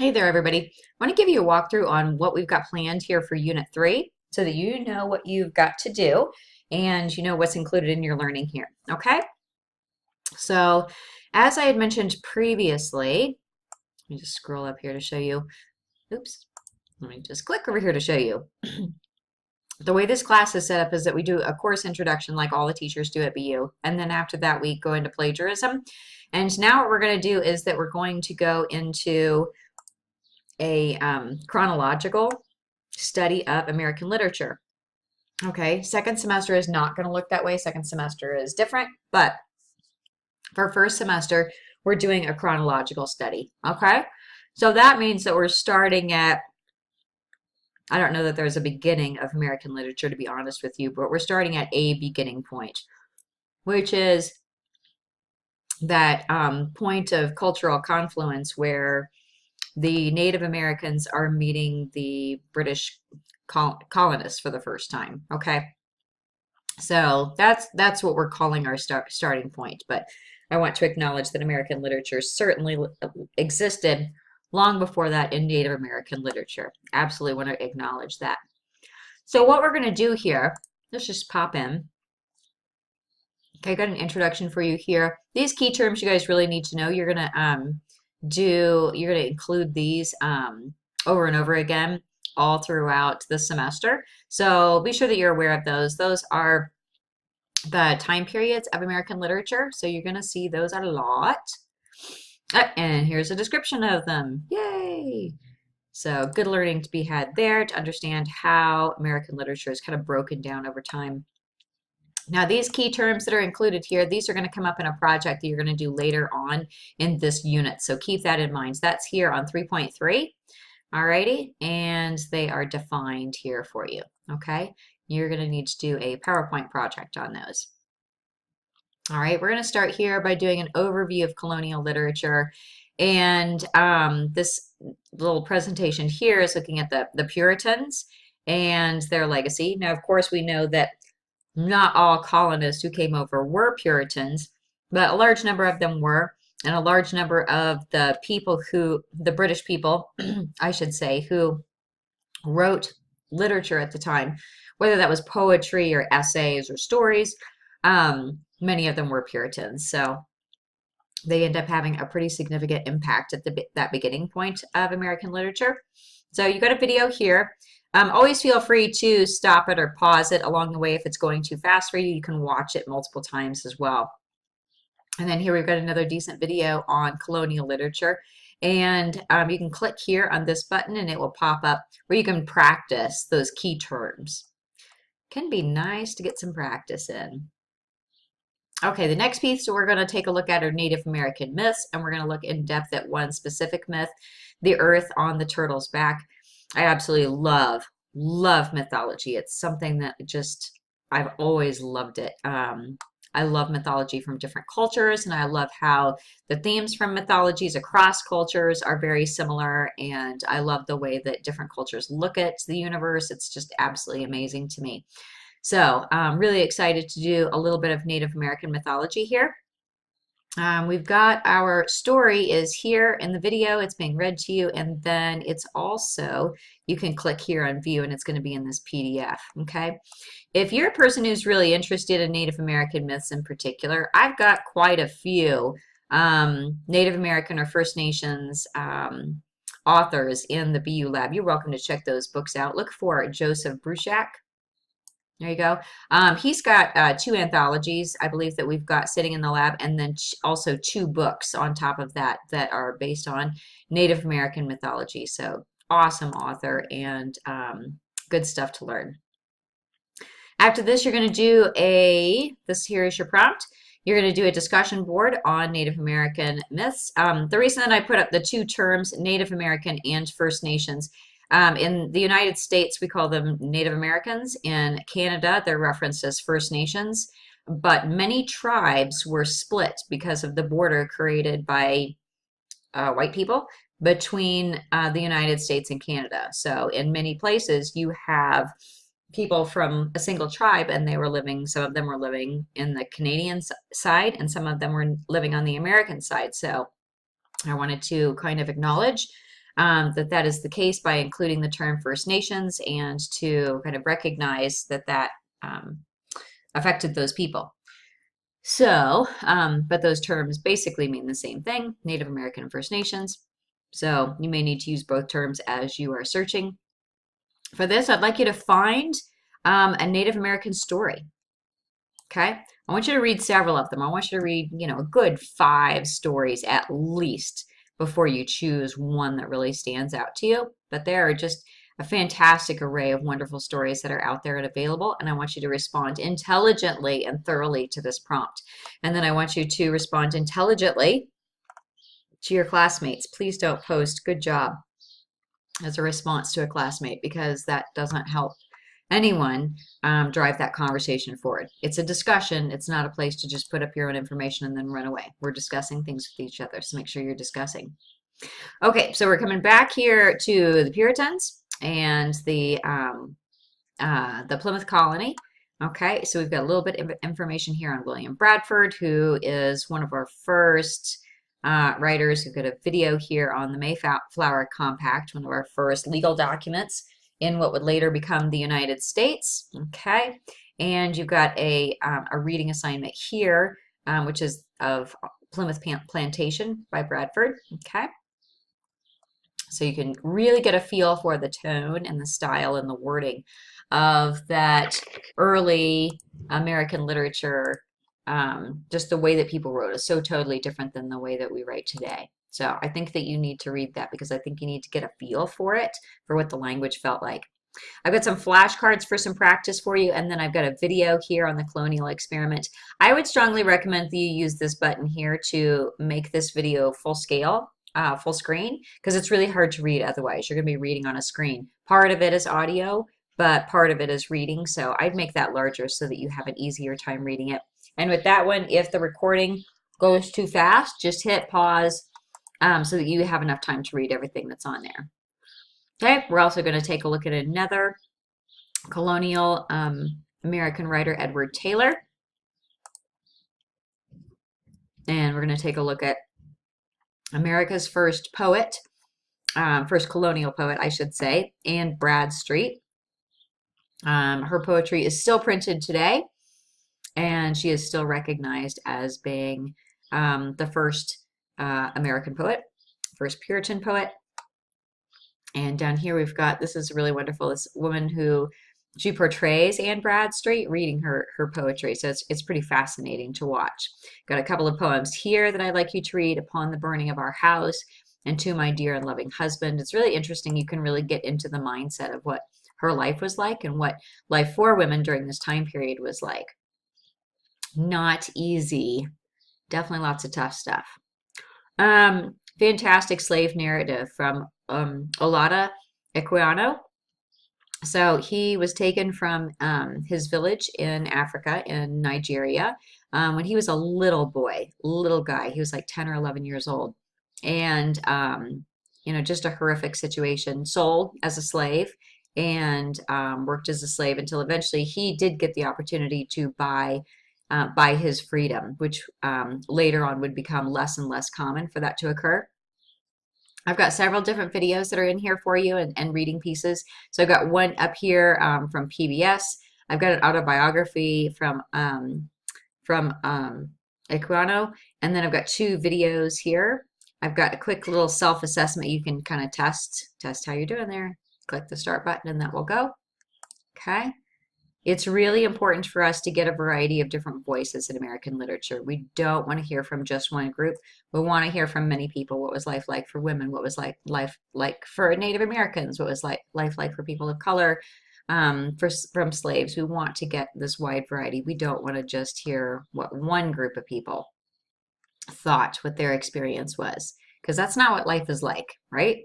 Hey there, everybody. I want to give you a walkthrough on what we've got planned here for Unit 3 so that you know what you've got to do and you know what's included in your learning here. Okay? So, as I had mentioned previously, let me just scroll up here to show you. Oops. Let me just click over here to show you. The way this class is set up is that we do a course introduction like all the teachers do at BU, and then after that we go into plagiarism. And now what we're going to do is that we're going to go into a chronological study of American literature. Okay, second semester is not going to look that way. Second semester is different, but for first semester, we're doing a chronological study. Okay, so that means that we're starting at, I don't know that there's a beginning of American literature, to be honest with you, but we're starting at a beginning point, which is that point of cultural confluence where the Native Americans are meeting the British colonists for the first time. Okay, so that's what we're calling our starting point. But I want to acknowledge that American literature certainly existed long before that in Native American literature. Absolutely want to acknowledge that. So what we're going to do here, let's just pop in. Okay, I got an introduction for you here. These key terms you guys really need to know. You're going to include these over and over again all throughout the semester. So be sure that you're aware of those. Those are the time periods of American literature. So you're going to see those a lot. And here's a description of them. Yay! So good learning to be had there to understand how American literature is kind of broken down over time. Now, these key terms that are included here, these are going to come up in a project that you're going to do later on in this unit. So keep that in mind. So that's here on 3.3. Alrighty, and they are defined here for you. Okay, you're going to need to do a PowerPoint project on those. All right, we're going to start here by doing an overview of colonial literature. And this little presentation here is looking at the Puritans and their legacy. Now, of course, we know that not all colonists who came over were Puritans, but a large number of them were, and a large number of the people the British people, I should say, who wrote literature at the time, whether that was poetry or essays or stories, many of them were Puritans. So they end up having a pretty significant impact at that beginning point of American literature. So you got a video here. Always feel free to stop it or pause it along the way if it's going too fast for you. You can watch it multiple times as well. And then here we've got another decent video on colonial literature. And you can click here on this button and it will pop up where you can practice those key terms. Can be nice to get some practice in. Okay, the next piece we're going to take a look at are Native American myths, and we're going to look in depth at one specific myth, the earth on the turtle's back. I absolutely love mythology. It's something that just, I've always loved it. I love mythology from different cultures, and I love how the themes from mythologies across cultures are very similar, and I love the way that different cultures look at the universe. It's just absolutely amazing to me. So I'm really excited to do a little bit of Native American mythology here. We've got our story is here in the video. It's being read to you, and then it's also, you can click here on view and it's going to be in this PDF. Okay. If you're a person who's really interested in Native American myths in particular, I've got quite a few Native American or First Nations authors in the BU Lab. You're welcome to check those books out. Look for Joseph Bruchac. There you go. He's got 2 anthologies, I believe, that we've got sitting in the lab, and then also 2 books on top of that that are based on Native American mythology. So awesome author and good stuff to learn. After this, you're going to do this here is your prompt. You're going to do a discussion board on Native American myths. The reason that I put up the 2 terms, Native American and First Nations, in the United States, we call them Native Americans. In Canada, they're referenced as First Nations. But many tribes were split because of the border created by white people between the United States and Canada. So in many places, you have people from a single tribe, and they were living, some of them were living in the Canadian side, and some of them were living on the American side. So I wanted to kind of acknowledge that is the case by including the term First Nations and to kind of recognize that um, affected those people. So, but those terms basically mean the same thing, Native American and First Nations. So you may need to use both terms as you are searching. For this, I'd like you to find a Native American story. Okay? I want you to read several of them. I want you to read, a good 5 stories at least before you choose one that really stands out to you. But there are just a fantastic array of wonderful stories that are out there and available, and I want you to respond intelligently and thoroughly to this prompt. And then I want you to respond intelligently to your classmates. Please don't post "good job" as a response to a classmate, because that doesn't help anyone drive that conversation forward. It's a discussion. It's not a place to just put up your own information and then run away. We're discussing things with each other, so make sure you're discussing. Okay, so we're coming back here to the Puritans and the Plymouth Colony. Okay, so we've got a little bit of information here on William Bradford, who is one of our first writers. We've got a video here on the Mayflower Compact, one of our first legal documents in what would later become the United States. Okay, and you've got a reading assignment here, which is of Plymouth Plantation by Bradford. Okay. So you can really get a feel for the tone and the style and the wording of that early American literature. Just the way that people wrote is so totally different than the way that we write today. So I think that you need to read that because I think you need to get a feel for it, for what the language felt like. I've got some flashcards for some practice for you, and then I've got a video here on the colonial experiment. I would strongly recommend that you use this button here to make this video full scale. Full screen, because it's really hard to read otherwise. You're going to be reading on a screen. Part of it is audio, but part of it is reading. So I'd make that larger so that you have an easier time reading it. And with that one, if the recording goes too fast, just hit pause so that you have enough time to read everything that's on there. Okay, we're also going to take a look at another colonial American writer, Edward Taylor. And we're going to take a look at America's first poet, first colonial poet, I should say, Anne Bradstreet. Her poetry is still printed today, and she is still recognized as being the first American poet, first Puritan poet. And down here we've got, this is really wonderful, this woman who, she portrays Anne Bradstreet reading her poetry. So it's pretty fascinating to watch. Got a couple of poems here that I'd like you to read. Upon the Burning of Our House and To My Dear and Loving Husband. It's really interesting. You can really get into the mindset of what her life was like and what life for women during this time period was like. Not easy. Definitely lots of tough stuff. Fantastic slave narrative from Olaudah Equiano. So he was taken from his village in Africa, in Nigeria, when he was a little boy, little guy. He was like 10 or 11 years old. And, just a horrific situation. Sold as a slave and worked as a slave until eventually he did get the opportunity to buy his freedom, which later on would become less and less common for that to occur. I've got several different videos that are in here for you and reading pieces. So I've got one up here from PBS. I've got an autobiography from Equiano, and then I've got 2 videos here. I've got a quick little self-assessment. You can kind of test how you're doing there. Click the start button and that will go. Okay. It's really important for us to get a variety of different voices in American literature. We don't want to hear from just one group. We want to hear from many people. What was life like for women? What was life like for Native Americans? What was life like for people of color? From slaves. We want to get this wide variety. We don't want to just hear what one group of people thought, what their experience was, because that's not what life is like, right?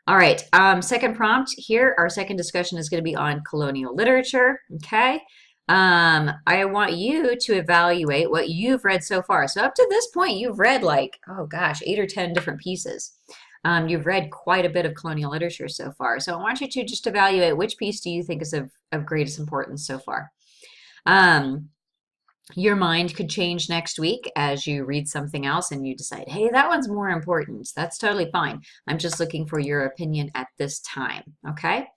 All right, second prompt here, our second discussion is going to be on colonial literature, okay? I want you to evaluate what you've read so far. So up to this point, you've read like, oh gosh, 8 or 10 different pieces. You've read quite a bit of colonial literature so far. So I want you to just evaluate which piece do you think is of greatest importance so far. Your mind could change next week as you read something else and you decide, hey, that one's more important. That's totally fine. I'm just looking for your opinion at this time, okay?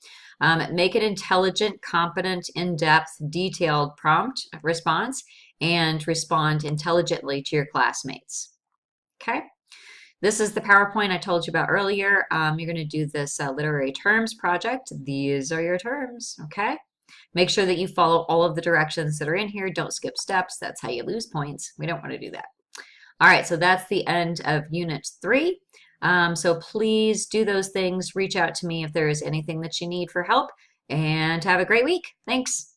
Make an intelligent, competent, in-depth, detailed prompt response and respond intelligently to your classmates, okay? This is the PowerPoint I told you about earlier. You're going to do this literary terms project. These are your terms, okay? Make sure that you follow all of the directions that are in here. Don't skip steps. That's how you lose points. We don't want to do that. All right, so that's the end of Unit 3. So please do those things. Reach out to me if there is anything that you need for help, and have a great week. Thanks.